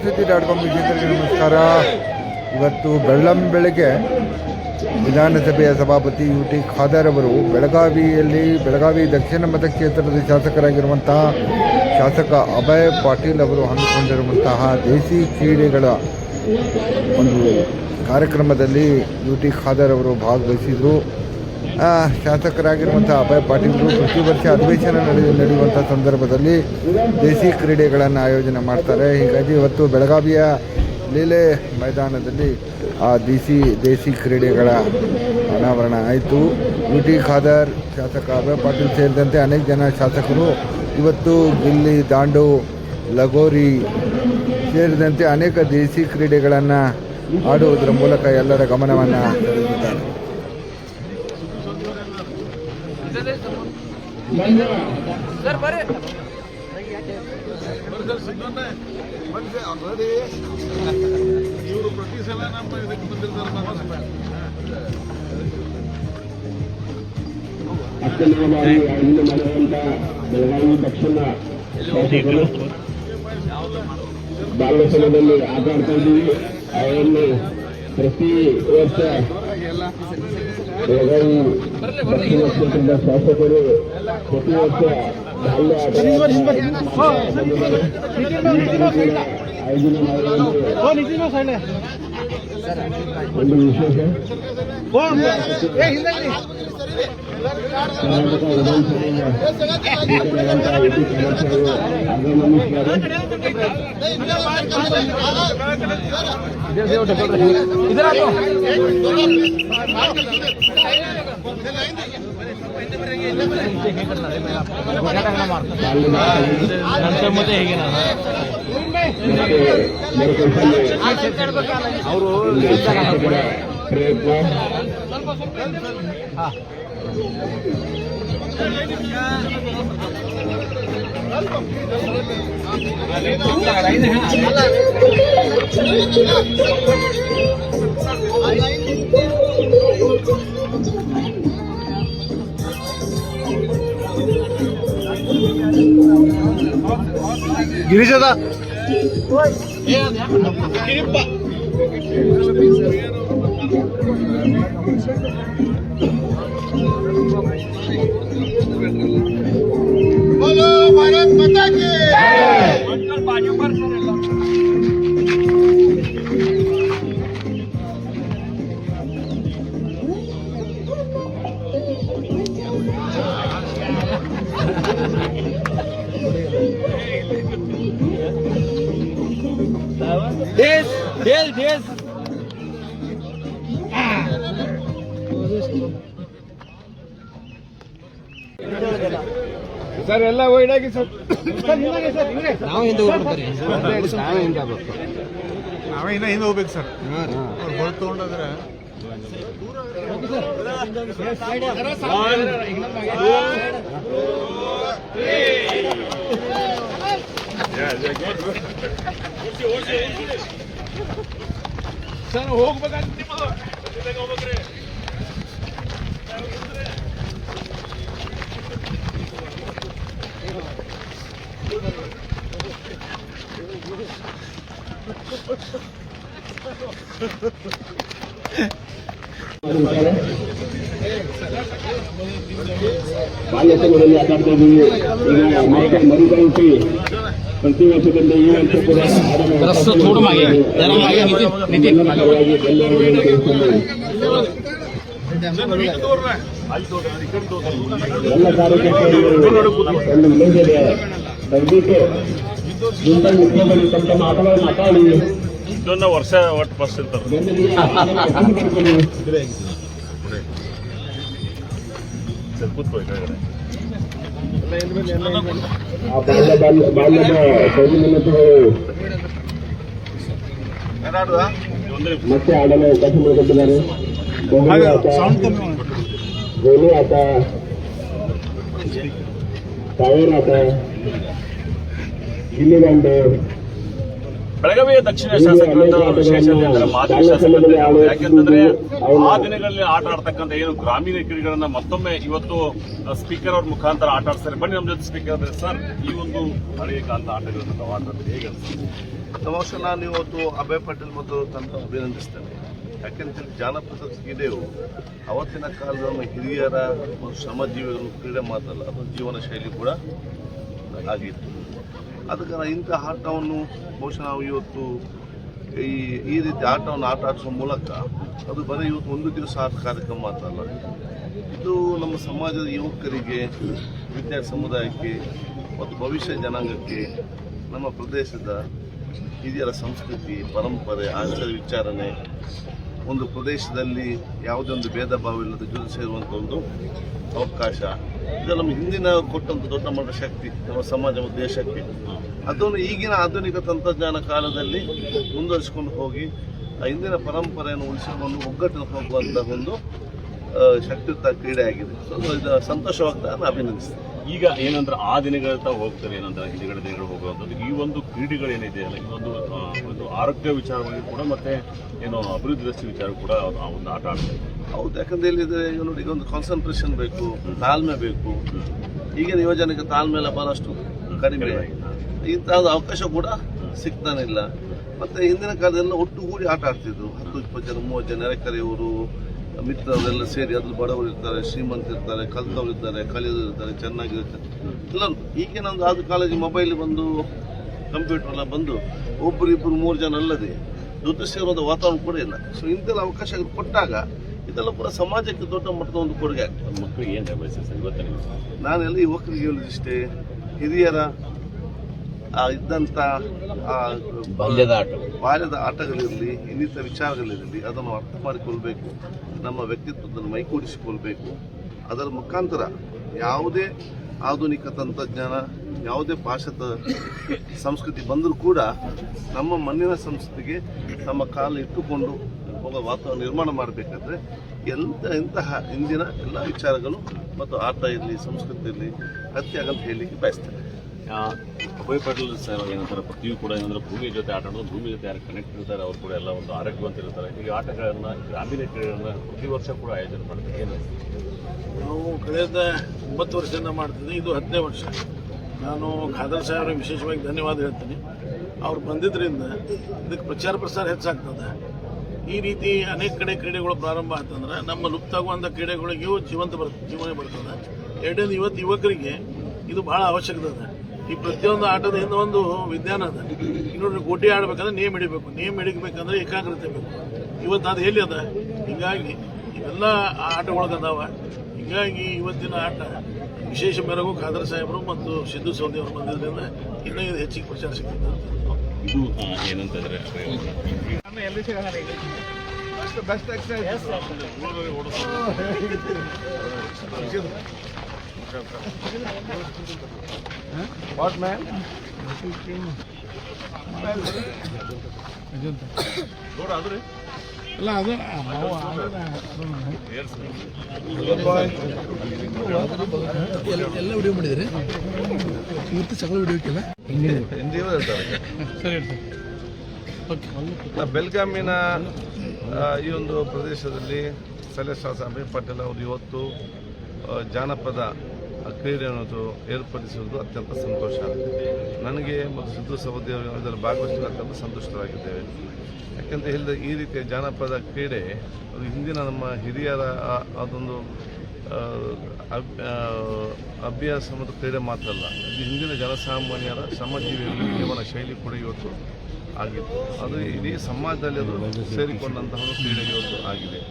sutti.com ವೀಕ್ಷಕರಿಗೆ ನಮಸ್ಕಾರ. ಇವತ್ತು ಬೆಳ್ಳಂಬೆಳಗ್ಗೆ ವಿಧಾನಸಭೆಯ ಸಭಾಪತಿ UT ಖಾದರ್ ಅವರು ಬೆಳಗಾವಿ ದಕ್ಷಿಣ ಮತಕ್ಷೇತ್ರದ ಶಾಸಕರಾಗಿರುವಂತಹ ಶಾಸಕ ಅಭಯ್ ಪಾಟೀಲ್ ಅವರು ಹಮ್ಮಿಕೊಂಡಿರುವಂತಹ ದೇಸಿ ಕ್ರೀಡೆಗಳ ಒಂದು ಕಾರ್ಯಕ್ರಮದಲ್ಲಿ UT ಖಾದರ್ ಅವರು ಭಾಗವಹಿಸಿದರು. ಶಾಸಕರಾಗಿರುವಂಥ ಅಭಯ್ ಪಾಟೀಲರು ಪ್ರತಿ ವರ್ಷ ಅಧಿವೇಶನ ನಡೆಯುವಂಥ ಸಂದರ್ಭದಲ್ಲಿ ದೇಸಿ ಕ್ರೀಡೆಗಳನ್ನು ಆಯೋಜನೆ ಮಾಡ್ತಾರೆ. ಹೀಗಾಗಿ ಇವತ್ತು ಬೆಳಗಾವಿಯ ಲೀಲೆ ಮೈದಾನದಲ್ಲಿ ಆ ದೇಸಿ ಕ್ರೀಡೆಗಳ ಅನಾವರಣ ಆಯಿತು. UT ಖಾದರ್, ಶಾಸಕ ಅಭಯ್ ಪಾಟೀಲ್ ಸೇರಿದಂತೆ ಅನೇಕ ಜನ ಶಾಸಕರು ಇವತ್ತು ಗಿಲ್ಲಿ, ದಾಂಡು, ಲಗೋರಿ ಸೇರಿದಂತೆ ಅನೇಕ ದೇಸಿ ಕ್ರೀಡೆಗಳನ್ನು ಆಡುವುದರ ಮೂಲಕ ಎಲ್ಲರ ಗಮನವನ್ನು ಸೆಳೆದಿದ್ದಾರೆ. ಇವರು ಪ್ರತಿ ಸಲ ನಮ್ಮ ಇದಕ್ಕೆ ಬಂದಿರ್ತಾರೆ. ಅತ್ಯುತ್ತಮವಾಗಿ ಅಳಿಲು ಮಾಡುವಂತ ಬೆಳಗಾವಿ ದಕ್ಷಿಣ ಶಾಸಕರು ಬಾಲ್ಯಸನದಲ್ಲಿ ಆಟ ಆಡ್ತಾ ಇದ್ದೀವಿ. ಅವರನ್ನು ಪ್ರತಿ ವರ್ಷ ಬೆಳಗಾವಿ ದಕ್ಷಿಣ ಕ್ಷೇತ್ರದ ಶಾಸಕರು ಪ್ರತಿ ವರ್ಷ ಬಾಲ್ಯ ಆಟ ಆಯೋಜನೆ ಮಾಡುವುದು ಒಂದು ವಿಶೇಷ. ಕರ್ನಾಟಕ ವಿಧಾನಸಭೆಯ ಸ್ಪೀಕರ್ UT ಖಾದರ್ ಆಗಮನಿಸಿದ್ದಾರೆ. ಅವರು ಪ್ರಯತ್ನ ಗಿರಿಜದ बोलो भारत माता की बाजू पर देश ಸರ್ ಎಲ್ಲ ಓಡಾಗಿ ಸರ್ ನಾವು ಹಿಂದೆ ಹೋಗ್ಬಿಡ್ತಾರೆ. ನಾವೇ ಇನ್ನ ಹಿಂದೆ ಹೋಗ್ಬೇಕು ಸರ್. ಅವ್ರು ಹೊರತು ತಗೊಂಡೋದ್ರೆ ಸರ್ ಹೋಗ್ಬೇಕಂತ ಹೋಗ್ಬೇಕ್ರಿ. ಬಾಲ್ಯಸಭೆಯಲ್ಲಿ ಆಟ ಆಡ್ತಾ ಇದ್ದೀವಿ. ಈಗ ಮತ್ತೆ ಮರುಕಳಿಸಿ ಪ್ರತಿ ವರ್ಷದಂತೆ ಈ ವರ್ಷ ಕೂಡ ಎಲ್ಲ ಕಾರ್ಯಕರ್ತರು ಒಂದು ವಿಲೇಜ್ ದಯವಿಟ್ಟು ಜಿಂದಲ್ ಮುಖ್ಯಮಂತ್ರಿ ತಮ್ಮ ಆಟಗಳನ್ನು ಮಾತಾಡಿ ಇದೊಂದು ವರ್ಷ ಒಟ್ಟು ಫಸ್ಟ್ ಇರ್ತಾರೆ. ಬಾಲ್ಯದ ಸೌಲಭ್ಯಗಳು ಮತ್ತೆ ಆಡಲು ಅವಕಾಶ ಮಾಡಿಕೊಟ್ಟಿದ್ದಾರೆ. ಗೋಲಿ ಆಟ, ಟೈರ್ ಆಟ, ಗಿಲ್ಲಿದಾಂಡು, ಬೆಳಗಾವಿಯ ದಕ್ಷಿಣ ಶಾಸಕರಂತ ವಿಶೇಷತೆ ಅಂದರೆ ಮಾಜಿ ಶಾಸಕರು. ಯಾಕೆಂತಂದ್ರೆ ಆ ದಿನಗಳಲ್ಲಿ ಆಟ ಆಡ್ತಕ್ಕಂಥ ಏನು ಗ್ರಾಮೀಣ ಕ್ರೀಡೆಗಳನ್ನ ಮತ್ತೊಮ್ಮೆ ಇವತ್ತು ಸ್ಪೀಕರ್ ಅವ್ರ ಮುಖಾಂತರ ಆಟ ಆಡ್ತಾರೆ. ಬನ್ನಿ ನಮ್ಮ ಜೊತೆ ಸ್ಪೀಕರ್ ಅಂದ್ರೆ ಸರ್, ಈ ಒಂದು ಹಳೆಯ ಕಾಲದ ಆಟಗಳನ್ನು ನಾವು ಆಡ್ತಾರೆ ಹೇಗೆ ಅನ್ಸುತ್ತೆ? ಬಹುಶಃ ನಾನು ಇವತ್ತು ಅಭಯ್ ಪಟೇಲ್ ಮತ್ತು ತಂಡ ಅಭಿನಂದಿಸ್ತೇನೆ. ಯಾಕೆಂದ್ರೆ ಜಾನಪದ ಕ್ರೀಡೆಯು ಅವತ್ತಿನ ಕಾಲದ ನಮ್ಮ ಹಿರಿಯರ ಒಂದು ಶ್ರಮಜೀವಿಗಳು ಕ್ರೀಡೆ ಮಾತ್ರಲ್ಲ, ಅದು ಜೀವನ ಶೈಲಿ ಕೂಡ ಆಗಿತ್ತು. ಆದ ಕಾರಣ ಇಂಥ ಆಟವನ್ನು ಬಹುಶಃ ನಾವು ಇವತ್ತು ಈ ರೀತಿ ಆಟವನ್ನು ಆಟ ಆಡಿಸುವ ಮೂಲಕ ಅದು ಬರೀ ಇವತ್ತು ಒಂದು ದಿವಸ ಆಟ ಕಾರ್ಯಕ್ರಮ ಮಾತ್ರ ಅಲ್ಲ, ಇದು ನಮ್ಮ ಸಮಾಜದ ಯುವಕರಿಗೆ, ವಿದ್ಯಾರ್ಥಿ ಸಮುದಾಯಕ್ಕೆ ಮತ್ತು ಭವಿಷ್ಯ ಜನಾಂಗಕ್ಕೆ ನಮ್ಮ ಪ್ರದೇಶದ ಹಿರಿಯರ ಸಂಸ್ಕೃತಿ, ಪರಂಪರೆ, ಆಚಾರ ವಿಚಾರಣೆ, ಒಂದು ಪ್ರದೇಶದಲ್ಲಿ ಯಾವುದೇ ಒಂದು ಭೇದ ಭಾವ ಇಲ್ಲದೆ ಜೊತೆ ಸೇರುವಂಥ ಒಂದು ಅವಕಾಶ, ಇದು ನಮ್ಮ ಹಿಂದಿನ ಕೊಟ್ಟಂಥ ದೊಡ್ಡ ಮಟ್ಟದ ಶಕ್ತಿ ನಮ್ಮ ಸಮಾಜ ಮತ್ತು ದೇಶಕ್ಕೆ. ಅದನ್ನು ಈಗಿನ ಆಧುನಿಕ ತಂತ್ರಜ್ಞಾನ ಕಾಲದಲ್ಲಿ ಮುಂದುವರಿಸಿಕೊಂಡು ಹೋಗಿ ಆ ಹಿಂದಿನ ಪರಂಪರೆಯನ್ನು ಉಳಿಸಿಕೊಂಡು ಒಗ್ಗಟ್ಟಿನ ಹೋಗುವಂಥ ಒಂದು ಶಕ್ತಿಯುತ ಕ್ರೀಡೆ ಆಗಿದೆ. ಸೊ ಇದು ಸಂತೋಷವಾಗ್ತದೆ, ನಾನು ಅಭಿನಂದಿಸ್ತೇನೆ. ಈಗ ಏನಂದ್ರೆ ಆ ದಿನಗಳತ್ತ ಹೋಗ್ತಾರೆ, ಏನಂದ್ರೆ ಹಿಂದಿನ ದಿನಗಳು ಹೋಗುವಂಥದ್ದು ಈ ಒಂದು ಕ್ರೀಡೆಗಳೇನಿದೆಯಲ್ಲ, ಈ ಒಂದು ಆರೋಗ್ಯ ವಿಚಾರವಾಗಿ ಕೂಡ ಮತ್ತೆ ಏನು ಅಭಿವೃದ್ಧಿ ದೃಷ್ಟಿ ವಿಚಾರ ಕೂಡ ಆ ಒಂದು ಆಟ ಆಡ್ತಾರೆ. ಹೌದು, ಯಾಕಂದ್ರೆ ಇಲ್ಲಿದೆ ನೋಡಿ, ಈಗ ಒಂದು ಕಾನ್ಸಂಟ್ರೇಷನ್ ಬೇಕು, ತಾಳ್ಮೆ ಬೇಕು. ಈಗಿನ ಯುವಜನಕ್ಕೆ ತಾಳ್ಮೆ ಎಲ್ಲ ಬಹಳಷ್ಟು ಕಡಿಮೆ, ಇಂತಹದ್ದು ಅವಕಾಶ ಕೂಡ ಸಿಗ್ತಾನಿಲ್ಲ. ಮತ್ತೆ ಹಿಂದಿನ ಕಾಲದೆಲ್ಲ ಒಟ್ಟುಗೂಡಿ ಆಟ ಆಡ್ತಿದ್ರು, 10-20 ಜನ 30 ಜನ ನೆರೆಕರೆಯವರು ಮಿತ್ರರೆಲ್ಲ ಸೇರಿ. ಅದ್ರ ಬಡವರು ಇರ್ತಾರೆ, ಶ್ರೀಮಂತ ಇರ್ತಾರೆ, ಕಲ್ತವ್ರು ಇರ್ತಾರೆ, ಕಲಿಯೋರು ಇರ್ತಾರೆ, ಚೆನ್ನಾಗಿರ್ತಾರೆ ಎಲ್ಲರೂ. ಈಗಿನ ಒಂದು ಆದ ಕಾಲೇಜ್ ಮೊಬೈಲ್ ಬಂದು, ಕಂಪ್ಯೂಟರ್ ಎಲ್ಲ ಬಂದು ಒಬ್ಬರು 2-3 ಜನ ಅಲ್ಲದೆ ಜೊತೆ ಸೇರುವಂಥ ವಾತಾವರಣ ಕೂಡ ಇಲ್ಲ. ಸೊ ಇಂಥೆಲ್ಲ ಅವಕಾಶ ಕೊಟ್ಟಾಗ ಇದೆಲ್ಲ ಕೂಡ ಸಮಾಜಕ್ಕೆ ದೊಡ್ಡ ಮಟ್ಟದ ಒಂದು ಕೊಡುಗೆ ಆಗ್ತದೆ. ಮಕ್ಕಳಿಗೆ ಏನು ಬಯಸ್ತದೆ ಸರ್ ಇವತ್ತು? ನಾನೆಲ್ಲ ಯುವಕರಿಗೆ ಹೇಳೋದಿಷ್ಟೇ, ಹಿರಿಯರ ಇದ್ದಂಥ ಬಾಲ್ಯದ ಆಟಗಳಿರಲಿ, ಇನ್ನಿತರ ವಿಚಾರಗಳಿರಲಿ, ಅದನ್ನು ಅರ್ಥ ಮಾಡಿಕೊಳ್ಬೇಕು, ನಮ್ಮ ವ್ಯಕ್ತಿತ್ವದಲ್ಲಿ ಮೈಗೂಡಿಸಿಕೊಳ್ಬೇಕು. ಅದರ ಮುಖಾಂತರ ಯಾವುದೇ ಆಧುನಿಕ ತಂತ್ರಜ್ಞಾನ, ಯಾವುದೇ ಭಾಷಾದ ಸಂಸ್ಕೃತಿ ಬಂದರೂ ಕೂಡ ನಮ್ಮ ಮಣ್ಣಿನ ಸಂಸ್ಕೃತಿಗೆ ನಮ್ಮ ಕಾಲು ಇಟ್ಟುಕೊಂಡು ಹೋಗೋ ವಾತಾವರಣ ನಿರ್ಮಾಣ ಮಾಡಬೇಕಾದ್ರೆ ಇಂತಹ ಹಿಂದಿನ ಎಲ್ಲ ವಿಚಾರಗಳು ಮತ್ತು ಆಟ ಇರಲಿ, ಸಂಸ್ಕೃತಿ ಇರಲಿ ಅತ್ಯ ಆಗಂತ ಹೇಳಲಿಕ್ಕೆ ಬಯಸ್ತೇನೆ. ಅಭಯ್ ಪಟೇಲ್ ಸರ್ ಏನಂತಾರೆ, ಪ್ರತಿಯೂ ಕೂಡ ಏನಂದ್ರೆ ಭೂಮಿಯ ಜೊತೆ ಆಟ ಆಡೋದು, ಭೂಮಿ ಜೊತೆ ಯಾರು ಕನೆಕ್ಟ್ ಇರ್ತಾರೆ ಅವ್ರು ಕೂಡ ಎಲ್ಲ ಒಂದು ಆರೋಗ್ಯವಂತ ಇರ್ತಾರೆ. ಈಗ ಆಟಗಳನ್ನು, ಗ್ರಾಮೀಣ ಕ್ರೀಡೆಗಳನ್ನ ಪ್ರತಿ ವರ್ಷ ಕೂಡ ಆಯೋಜನೆ ಮಾಡ್ತಾರೆ. ಏನು ನಾವು ಕಳೆದ 9 ವರ್ಷದಿಂದ ಮಾಡ್ತಿದ್ದೆ, ಇದು 10ನೇ ವರ್ಷ. ನಾನು ಖಾದರ್ ಸಾಹೇಬ್ರಿಗೆ ವಿಶೇಷವಾಗಿ ಧನ್ಯವಾದ ಹೇಳ್ತೀನಿ. ಅವ್ರು ಬಂದಿದ್ದರಿಂದ ಇದಕ್ಕೆ ಪ್ರಚಾರ ಪ್ರಸಾರ ಹೆಚ್ಚಾಗ್ತದೆ. ಈ ರೀತಿ ಅನೇಕ ಕಡೆ ಕ್ರೀಡೆಗಳು ಪ್ರಾರಂಭ ಆಯ್ತಂದ್ರೆ ನಮ್ಮ ಲುಪ್ತಾಗುವಂಥ ಕ್ರೀಡೆಗಳಿಗೂ ಜೀವನ ಬರ್ತದೆ. ಎರಡನೇದು ಇವತ್ತು ಯುವಕರಿಗೆ ಇದು ಭಾಳ ಅವಶ್ಯಕತೆ ಅದ. ಈ ಪ್ರತಿಯೊಂದು ಆಟದ ಹಿಂದೆ ಒಂದು ವಿಜ್ಞಾನ ಅದ. ಇನ್ನೊಂದು ಗೋಟಿ ಆಡಬೇಕಂದ್ರೆ ನೇಮ್ ಹಿಡಿಬೇಕು, ನೇಮ್ ಹಿಡಿಬೇಕಂದ್ರೆ ಏಕಾಗ್ರತೆ ಬೇಕು. ಇವತ್ತು ಅದು ಎಲ್ಲಿ ಅದ? ಹೀಗಾಗಿ ಇವೆಲ್ಲ ಆಟಗಳದಾವ. ಹೀಗಾಗಿ ಇವತ್ತಿನ ಆಟ ವಿಶೇಷ ಮೆರಗು ಖಾದರ್ ಸಾಹೇಬರು ಮತ್ತು ಸಿದ್ದು ಸೌದಿ ಅವರು ಬಂದಿದ್ದರಿಂದ ಇನ್ನೂ ಇದು ಹೆಚ್ಚಿಗೆ ಪ್ರಚಾರ ಸಿಗ್ತದೆ. ಇದು ಏನಂತಂದ್ರೆ ಬೆಸ್ಟ್ ಎಕ್ಸರ್ಸೈಸ್. What man? ಆದ್ರೆ ಅಲ್ಲ ಅದು ಎಲ್ಲ ವಿಡಿಯೋ ಮಾಡಿದರೆ ಇವತ್ತು ಸಕಲ ವಿಡಿಯೋಕ್ಕೆಲ್ಲ ಹಿಂದಿಯೂ ಇರ್ತಾರೆ. ಸರಿ ಬೆಳಗಾಮಿನ ಈ ಒಂದು ಪ್ರದೇಶದಲ್ಲಿ ಸಲಹೆ ಅಭಯ್ ಪಟೇಲ್ ಅವರು ಇವತ್ತು ಜಾನಪದ ಕ್ರೀಡೆ ಅನ್ನೋದು ಏರ್ಪಡಿಸುವುದು ಅತ್ಯಂತ ಸಂತೋಷ. ನನಗೆ ಮತ್ತು ಸಿದ್ದು ಸವದಿ ಅವರು ಇದರಲ್ಲಿ ಭಾಗವಹಿಸಲು ಅತ್ಯಂತ ಸಂತುಷ್ಟರಾಗಿದ್ದೇವೆ. ಯಾಕೆಂತ ಹೇಳಿದ್ರೆ ಈ ರೀತಿಯ ಜಾನಪದ ಕ್ರೀಡೆ ಅದು ಹಿಂದಿನ ನಮ್ಮ ಹಿರಿಯರ ಅದೊಂದು ಅಭ್ಯಾಸ ಮತ್ತು ಕ್ರೀಡೆ ಮಾತ್ರ ಅಲ್ಲ, ಇದು ಹಿಂದಿನ ಜನಸಾಮಾನ್ಯರ ಶ್ರಮಜೀವಿಗಳ ಜೀವನ ಶೈಲಿ ಕೂಡ ಇವತ್ತು ಆಗಿತ್ತು. ಅದು ಇಡೀ ಸಮಾಜದಲ್ಲಿ ಅದು ಸೇರಿಕೊಂಡಂತಹ ಒಂದು ಕ್ರೀಡೆ ಇವತ್ತು ಆಗಿದೆ.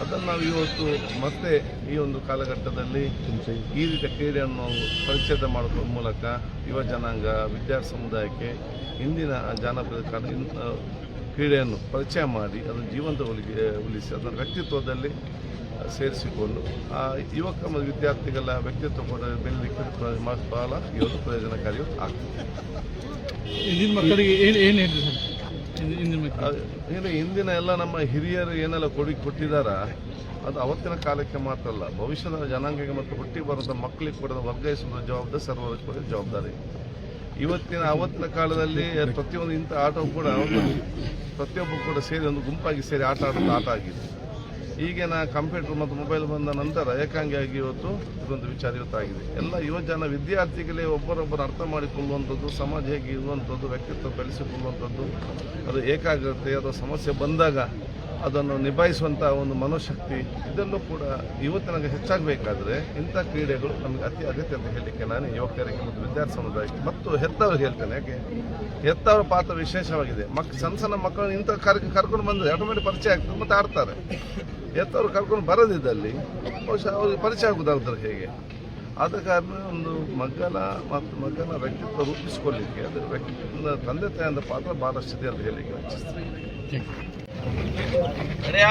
ಅದನ್ನು ನಾವು ಇವತ್ತು ಮತ್ತೆ ಈ ಒಂದು ಕಾಲಘಟ್ಟದಲ್ಲಿ ಈ ರೀತಿಯ ಕ್ರೀಡೆಯನ್ನು ನಾವು ಪರಿಚಯ ಮಾಡೋದ್ರ ಮೂಲಕ ಯುವ ಜನಾಂಗ, ವಿದ್ಯಾರ್ಥಿ ಸಮುದಾಯಕ್ಕೆ ಇಂದಿನ ಜಾನಪದ ಕ್ರೀಡೆಯನ್ನು ಪರಿಚಯ ಮಾಡಿ ಅದನ್ನು ಜೀವಂತ ಉಳಿಸಿ ಅದನ್ನು ವ್ಯಕ್ತಿತ್ವದಲ್ಲಿ ಸೇರಿಸಿಕೊಂಡು ಆ ಯುವಕ ಮತ್ತು ವಿದ್ಯಾರ್ಥಿಗಳ ವ್ಯಕ್ತಿತ್ವ ಕೂಡ ಬೆಳಲಿಕ್ಕೆ ಬಹಳ ಇವತ್ತು ಪ್ರಯೋಜನಕಾರಿ ಆಗ್ತದೆ. ಇಂದಿನ ಮಕ್ಕಳಿಗೆ ಏನು ಹೇಳಿದ್ರು ಸರ್? ಇಂದಿನ ಎಲ್ಲ ನಮ್ಮ ಹಿರಿಯರು ಏನೆಲ್ಲ ಕೊಟ್ಟಿದ್ದಾರ ಅದು ಅವತ್ತಿನ ಕಾಲಕ್ಕೆ ಮಾತ್ರ ಅಲ್ಲ, ಭವಿಷ್ಯದ ಜನಾಂಗಕ್ಕೆ ಮತ್ತು ಹುಟ್ಟಿ ಬರೋದ ಮಕ್ಕಳಿಗೆ ಕೂಡ ವರ್ಗಾಯಿಸುವ ಜವಾಬ್ದಾರಿ ಸರ್ವರ ಕೂಡ ಜವಾಬ್ದಾರಿ. ಅವತ್ತಿನ ಕಾಲದಲ್ಲಿ ಪ್ರತಿಯೊಂದು ಇಂಥ ಆಟವು ಕೂಡ ಪ್ರತಿಯೊಬ್ಬರು ಕೂಡ ಸೇರಿ ಒಂದು ಗುಂಪಾಗಿ ಸೇರಿ ಆಟ ಆಡೋದು ಆಟ ಆಗಿದೆ. ಈಗಿನ ಕಂಪ್ಯೂಟರ್ ಮತ್ತು ಮೊಬೈಲ್ ಬಂದ ನಂತರ ಏಕಾಂಗಿಯಾಗಿ ಇವತ್ತು ಇದೊಂದು ವಿಚಾರ ಇವತ್ತಾಗಿದೆ. ಎಲ್ಲ ಯುವಜನ ವಿದ್ಯಾರ್ಥಿಗಳೇ ಒಬ್ಬರೊಬ್ಬರು ಅರ್ಥ ಮಾಡಿಕೊಳ್ಳುವಂಥದ್ದು, ಸಮಾಜ ಹೇಗೆ ಇರುವಂಥದ್ದು, ವ್ಯಕ್ತಿತ್ವ ಬೆಳೆಸಿಕೊಳ್ಳುವಂಥದ್ದು, ಅದು ಏಕಾಗ್ರತೆ ಅಥವಾ ಸಮಸ್ಯೆ ಬಂದಾಗ ಅದನ್ನು ನಿಭಾಯಿಸುವಂಥ ಒಂದು ಮನೋಶಕ್ತಿ, ಇದೆಲ್ಲೂ ಕೂಡ ಇವತ್ತಿನಾಗ ಹೆಚ್ಚಾಗಬೇಕಾದ್ರೆ ಇಂಥ ಕ್ರೀಡೆಗಳು ನಮಗೆ ಅತಿ ಅಗತ್ಯ ಅಂತ ಹೇಳಲಿಕ್ಕೆ ನಾನು ಯುವಕರಿಗೆ ಮತ್ತು ವಿದ್ಯಾರ್ಥಿ ಸಮುದಾಯಕ್ಕೆ ಮತ್ತು ಹೆತ್ತವರಿಗೆ ಹೇಳ್ತೇನೆ. ಯಾಕೆ ಹೆತ್ತವರ ಪಾತ್ರ ವಿಶೇಷವಾಗಿದೆ. ಸಣ್ಣ ಮಕ್ಕಳನ್ನು ಇಂಥ ಕರ್ಕೊಂಡು ಬಂದರೆ ಆಟೋಮೆಟಿಕ್ ಪರಿಚಯ ಆಗ್ತದೆ ಮತ್ತು ಆಡ್ತಾರೆ. ಹೆತ್ತವರು ಕರ್ಕೊಂಡು ಬರೋದಿದ್ದಲ್ಲಿ ಬಹುಶಃ ಅವ್ರಿಗೆ ಪರಿಚಯ ಆಗೋದಾದ್ರೆ ಹೇಗೆ? ಆದ ಕಾರಣ ಒಂದು ಮಗನ ವ್ಯಕ್ತಿತ್ವ ರೂಪಿಸಿಕೊಳ್ಳಿಕ್ಕೆ ಅದು ವ್ಯಕ್ತಿತ್ವದ ತಂದೆ ತಾಯಿಯ ಪಾತ್ರ ಬಹಳಷ್ಟಿದೆ ಅಂತ ಹೇಳಲಿಕ್ಕೆ ಇಚ್ಛಿಸ್ತೀನಿ. Ready?